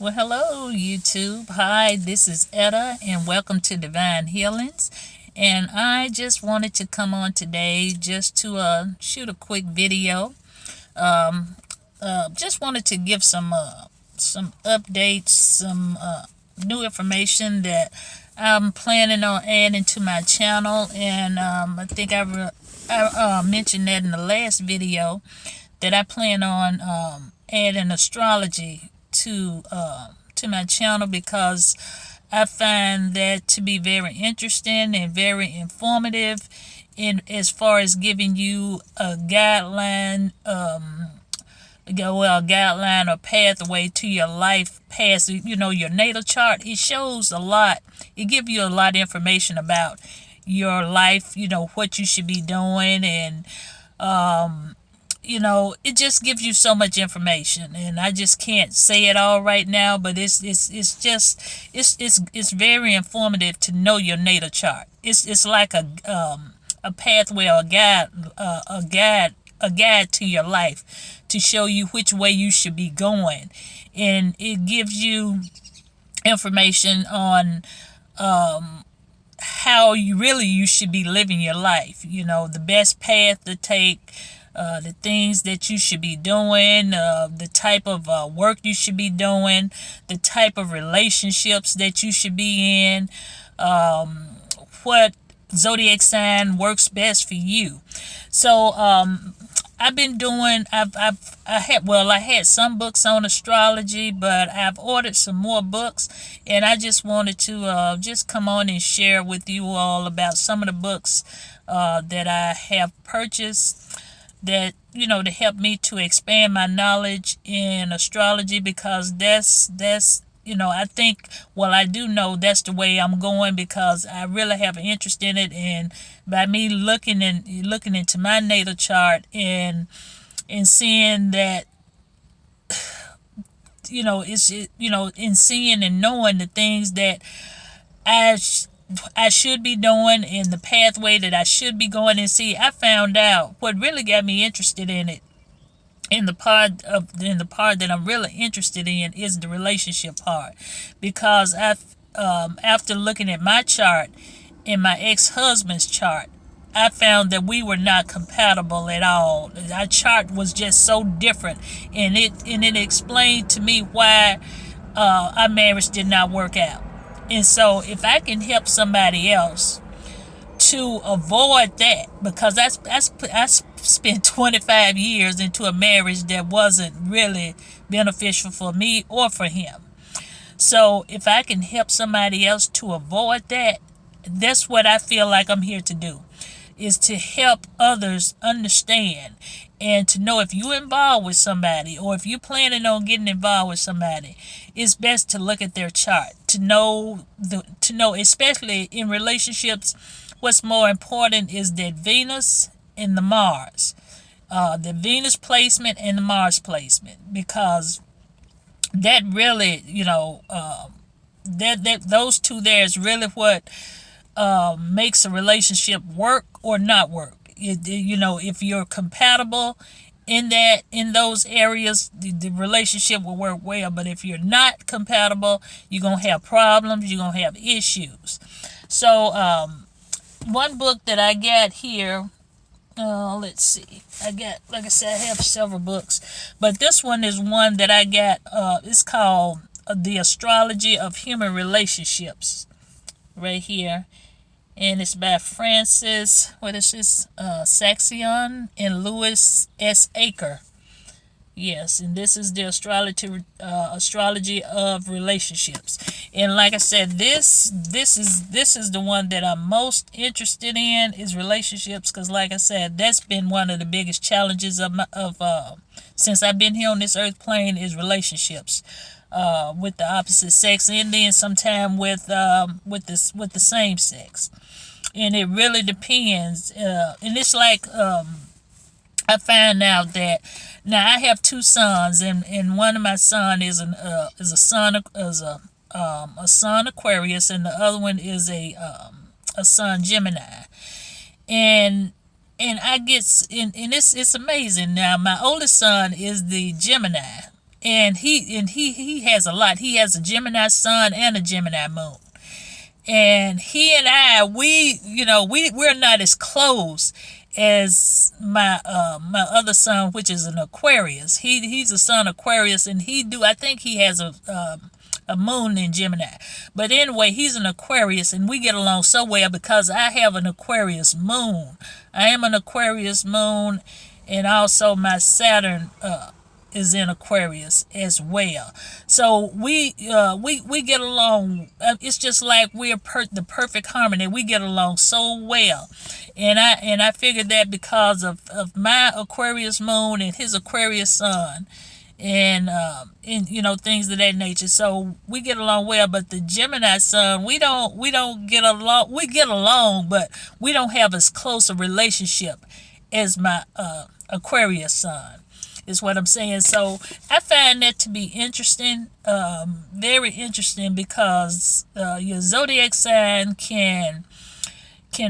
Well, hello, YouTube. Hi, this is Etta, and welcome to Divine Healings. And I just wanted to come on today just to shoot a quick video. Um, just wanted to give some updates, some new information that I'm planning on adding to my channel. And I think I mentioned that in the last video that I plan on adding astrology to my channel because I find that to be very interesting and very informative in as far as giving you a guideline, a guideline or pathway to your life past, your natal chart. It shows a lot. It gives you a lot of information about your life, what you should be doing, and it just gives you so much information, and I just can't say it all right now. But it's very informative to know your natal chart. It's like a pathway or a guide to your life to show you which way you should be going, and it gives you information on how you should be living your life. The best path to take, the things that you should be doing, the type of work you should be doing, the type of relationships that you should be in, what zodiac sign works best for you. So I've been doing. I had some books on astrology, but I've ordered some more books, and I just wanted to just come on and share with you all about some of the books that I have purchased that to help me to expand my knowledge in astrology, because that's I think, well, I do know that's the way I'm going, because I really have an interest in it. And by me looking into my natal chart and seeing that, in seeing and knowing the things that I I should be doing and the pathway that I should be going, and see, I found out what really got me interested in it. In the part that I'm really interested in is the relationship part, because after looking at my chart and my ex-husband's chart, I found that we were not compatible at all. Our chart was just so different, and it explained to me why our marriage did not work out. And so, if I can help somebody else to avoid that, because I spent 25 years into a marriage that wasn't really beneficial for me or for him. So if I can help somebody else to avoid that, that's what I feel like I'm here to do, is to help others understand and to know, if you're involved with somebody or if you're planning on getting involved with somebody, it's best to look at their chart to know especially in relationships. What's more important is that Venus and the Mars, the Venus placement and the Mars placement, because that really, that those two there is really what makes a relationship work or not work. If you're compatible in those areas, the relationship will work well. But if you're not compatible, you're gonna have problems. You're gonna have issues. So one book that I got here, let's see, I got, like I said, I have several books, but this one is one that I got. It's called The Astrology of Human Relationships, right here. And it's by Francis, what is this, Saxion and Louis S. Aker. Yes, and this is the astrology of relationships. And like I said, this is the one that I'm most interested in, is relationships, because like I said, that's been one of the biggest challenges of since I've been here on this earth plane, is relationships with the opposite sex, and then sometime with the same sex. And it really depends. And it's like, I found out that now I have two sons, and one of my son is a son Aquarius, and the other one is a son Gemini. And I get, and it's amazing. Now my oldest son is the Gemini, and he has a lot. He has a Gemini sun and a Gemini moon. And he and I, we're not as close as my other son, which is an Aquarius. He's a son Aquarius, and I think he has a moon in Gemini. But anyway, he's an Aquarius, and we get along so well because I have an Aquarius moon. I am an Aquarius moon, and also my Saturn is in Aquarius as well. So we get along. It's just like we're the perfect harmony. We get along so well, and I figured that because of my Aquarius moon and his Aquarius sun, and things of that nature. So we get along well. But the Gemini sun, we don't get along. We get along, but we don't have as close a relationship as my Aquarius sun, is what I'm saying. So I find that to be interesting, very interesting, because your zodiac sign can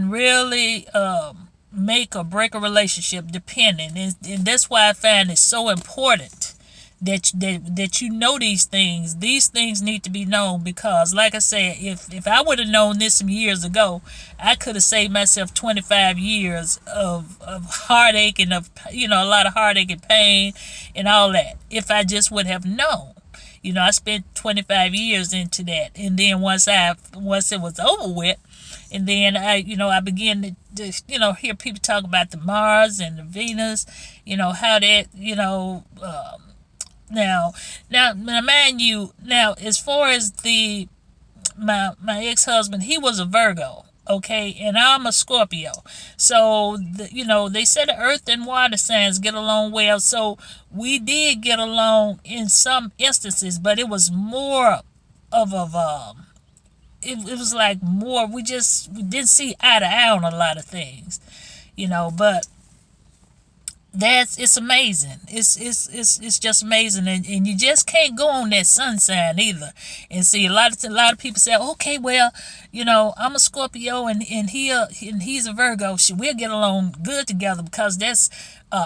really make or break a relationship, depending, and that's why I find it so important that you know these things. These things need to be known, because like I said, if I would have known this some years ago, I could have saved myself 25 years of heartache and of a lot of heartache and pain and all that, if I just would have known. I spent 25 years into that, and then once it was over with, and then I began to hear people talk about the Mars and the Venus, how that now, mind you, now as far as my ex-husband, he was a Virgo, okay, and I'm a Scorpio. So they said the Earth and water signs get along well. So we did get along in some instances, but it was more of it was like more. We didn't see eye to eye on a lot of things, but. It's amazing. It's just amazing, and you just can't go on that sun sign either. And see, a lot of people say, okay, well, I'm a Scorpio and he's a Virgo. We'll get along good together because that's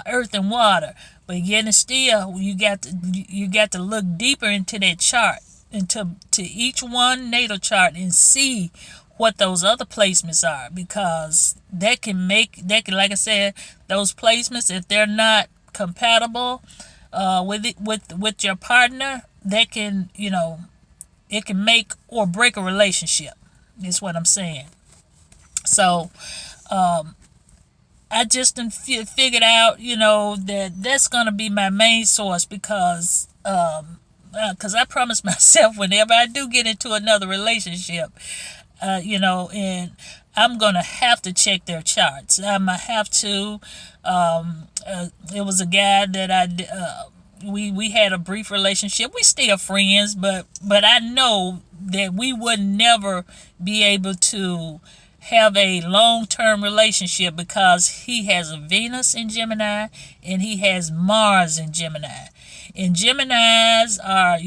earth and water. But yet and still, you got to look deeper into that chart, into each one natal chart, and see what those other placements are, because that can, like I said, those placements, if they're not compatible with your partner, that can it can make or break a relationship, is what I'm saying. So I just figured out that's gonna be my main source, because I promised myself, whenever I do get into another relationship, and I'm going to have to check their charts. I'm going to have to. It was a guy that we had a brief relationship. We still friends, but I know that we would never be able to have a long-term relationship, because he has a Venus in Gemini and he has Mars in Gemini. And Geminis are,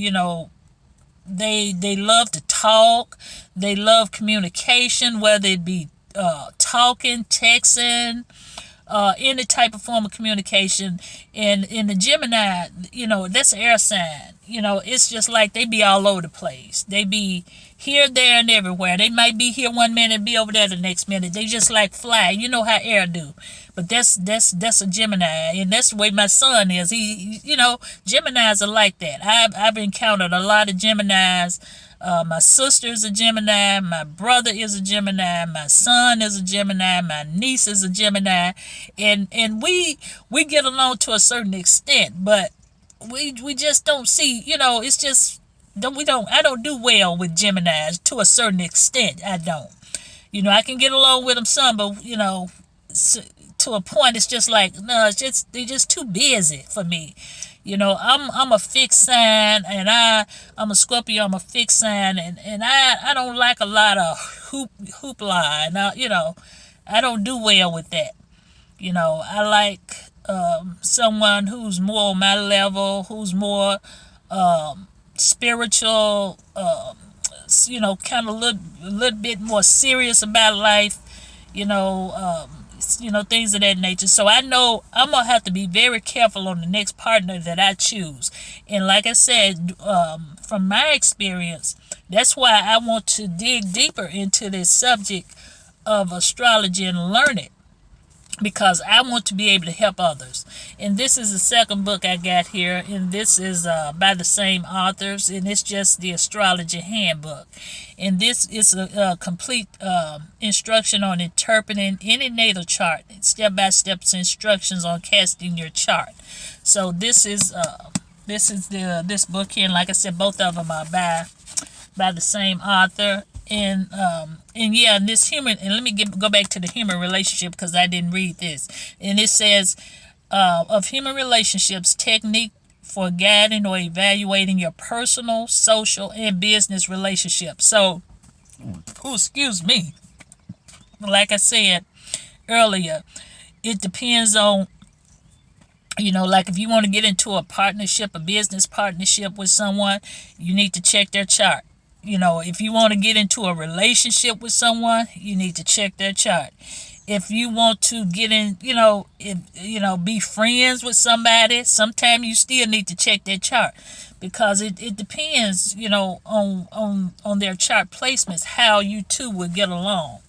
they love to talk. They love communication, whether it be talking, texting, any type of form of communication. And in the Gemini, that's an air sign. It's just like they be all over the place. They be here, there, and everywhere. They might be here one minute and be over there the next minute. They just like fly. You know how air do. But that's a Gemini, and that's the way my son is. He Geminis are like that. I've encountered a lot of Geminis. My sister is a Gemini. My brother is a Gemini. My son is a Gemini. My niece is a Gemini, and we get along to a certain extent, but we just don't see. It's just I don't do well with Geminis to a certain extent. I don't. I can get along with them some, but to a point, it's just like, no, they're just too busy for me. I'm a fixed sign, and I'm a Scorpio. I'm a fixed sign, and I don't like a lot of hoopla, and I don't do well with that. I like someone who's more on my level, who's more spiritual, kind of a little bit more serious about life. things of that nature. So I know I'm gonna have to be very careful on the next partner that I choose. And like I said, from my experience, that's why I want to dig deeper into this subject of astrology and learn it, because I want to be able to help others. And this is the second book I got here, and this is by the same authors, and it's just the Astrology Handbook. And this is a complete instruction on interpreting any natal chart, step-by-step instructions on casting your chart. So this is this book here, and like I said, both of them are by the same author. And yeah, this human, and let me go back to the human relationship, because I didn't read this. And it says of human relationships, technique for guiding or evaluating your personal, social, and business relationships. So, excuse me, like I said earlier, it depends on, like if you want to get into a partnership, a business partnership with someone, you need to check their chart. If you want to get into a relationship with someone, you need to check their chart. If you want to get in, be friends with somebody, sometimes you still need to check their chart, because it depends, on their chart placements, how you two will get along.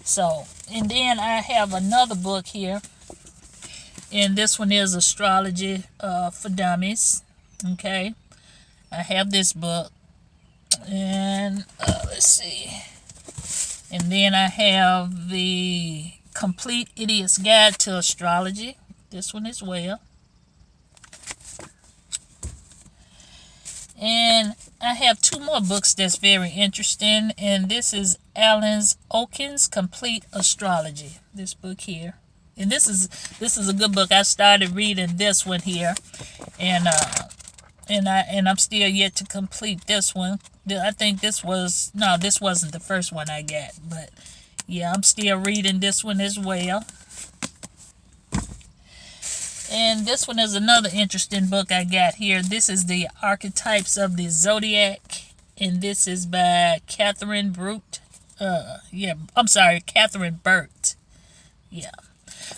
So, and then I have another book here, and this one is Astrology for Dummies. Okay, I have this book. And let's see. And then I have the Complete Idiot's Guide to Astrology. This one as well. And I have two more books that's very interesting. And this is Alan Oken's Complete Astrology. This book here. And this is a good book. I started reading this one here. And I'm still yet to complete this one. I think this wasn't the first one I got, but yeah, I'm still reading this one as well. And this one is another interesting book I got here. This is the Archetypes of the Zodiac, and this is by Catherine Burt. Catherine Burt. Yeah.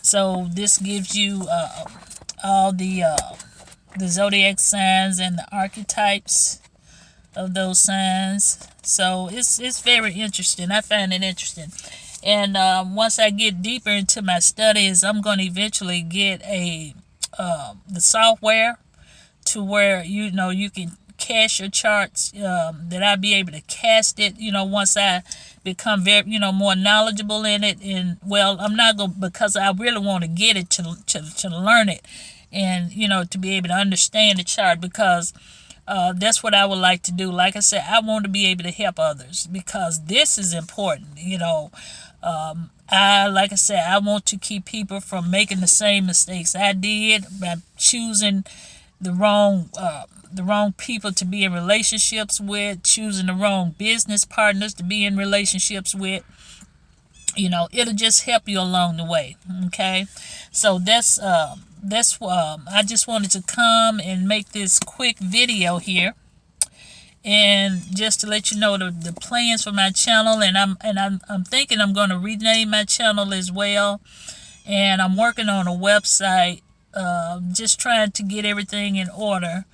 So this gives you all the zodiac signs and the archetypes of those signs. So it's very interesting. I find it interesting. And once I get deeper into my studies, I'm going to eventually get the software to where you can cast your charts. That I'll be able to cast it. Once I become very more knowledgeable in it. And well, I'm not going, because I really want to get it to learn it, and to be able to understand the chart, because that's what I would like to do. Like I said, I want to be able to help others, because this is important. Like I said, I want to keep people from making the same mistakes I did by choosing the wrong people to be in relationships with, choosing the wrong business partners to be in relationships with. It'll just help you along the way. Okay, so that's I just wanted to come and make this quick video here, and just to let you know the plans for my channel. And I'm thinking I'm going to rename my channel as well, and I'm working on a website, just trying to get everything in order,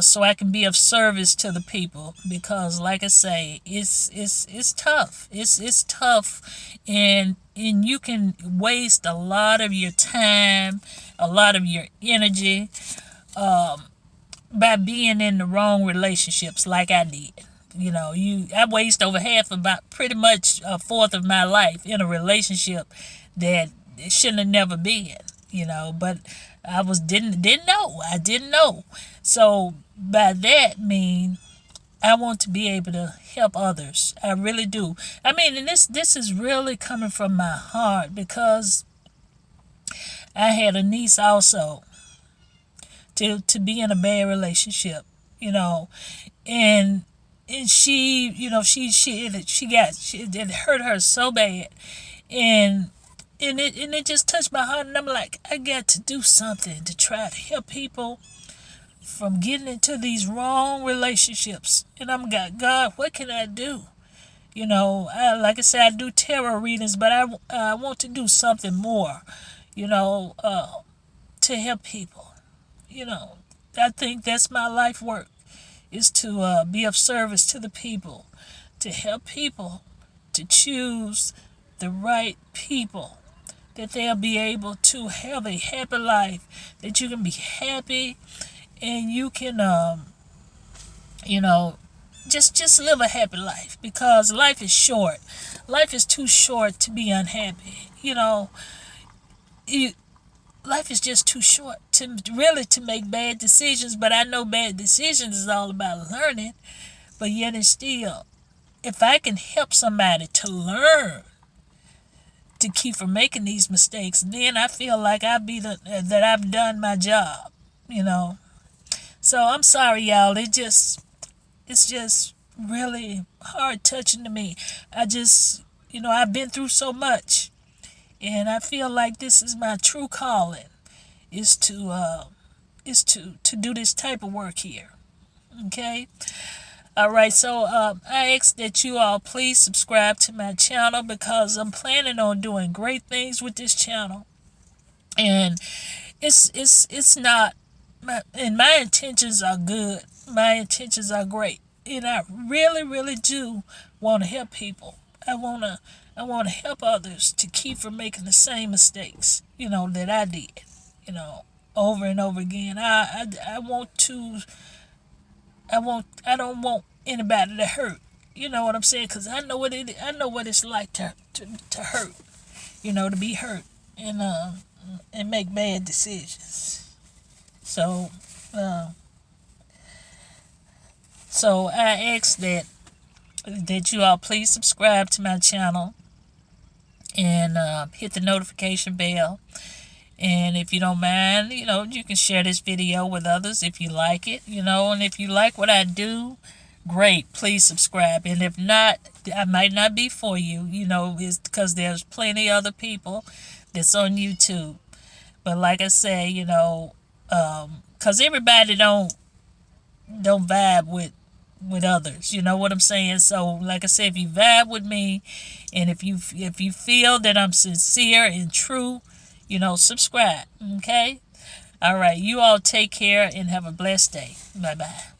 so I can be of service to the people, because like I say, it's tough. It's tough, and you can waste a lot of your time, a lot of your energy, by being in the wrong relationships, like I did. I waste over about pretty much a fourth of my life in a relationship that it shouldn't have never been. But I didn't know. I didn't know. So by that mean, I want to be able to help others. I really do. I mean, and this is really coming from my heart, because I had a niece also to be in a bad relationship, and she, it hurt her so bad, and it just touched my heart, and I'm like, I got to do something to try to help people from getting into these wrong relationships. And I'm like, God, what can I do? Like I said, I do tarot readings, but I want to do something more, you know, to help people. You know, I think that's my life work, is to be of service to the people, to help people to choose the right people, that they'll be able to have a happy life, that you can be happy and you can, you know, just live a happy life, because life is short. Life is too short to be unhappy. You, life is just too short to make bad decisions. But I know bad decisions is all about learning. But yet and still, if I can help somebody to learn to keep from making these mistakes, then I feel like that I've done my job. You know. So I'm sorry, y'all. It's just really hard touching to me. I've been through so much, and I feel like this is my true calling, is to do this type of work here. Okay. All right. So I ask that you all please subscribe to my channel, because I'm planning on doing great things with this channel, and it's not. My intentions are good. My intentions are great, and I really, really do want to help people. I want to help others to keep from making the same mistakes, that I did, you know, over and over again. I want to. I don't want anybody to hurt. You know what I'm saying? Because I know I know what it's like to hurt. To be hurt and make bad decisions. So, uh, so I ask that you all please subscribe to my channel, and hit the notification bell. And if you don't mind, you can share this video with others if you like it, and if you like what I do, great, please subscribe. And if not, I might not be for you, it's because there's plenty other people that's on YouTube. But like I say, because everybody don't vibe with others, you know what I'm saying? So like I said, if you vibe with me, and if you feel that I'm sincere and true, subscribe. Okay. All right, you all take care and have a blessed day. Bye bye.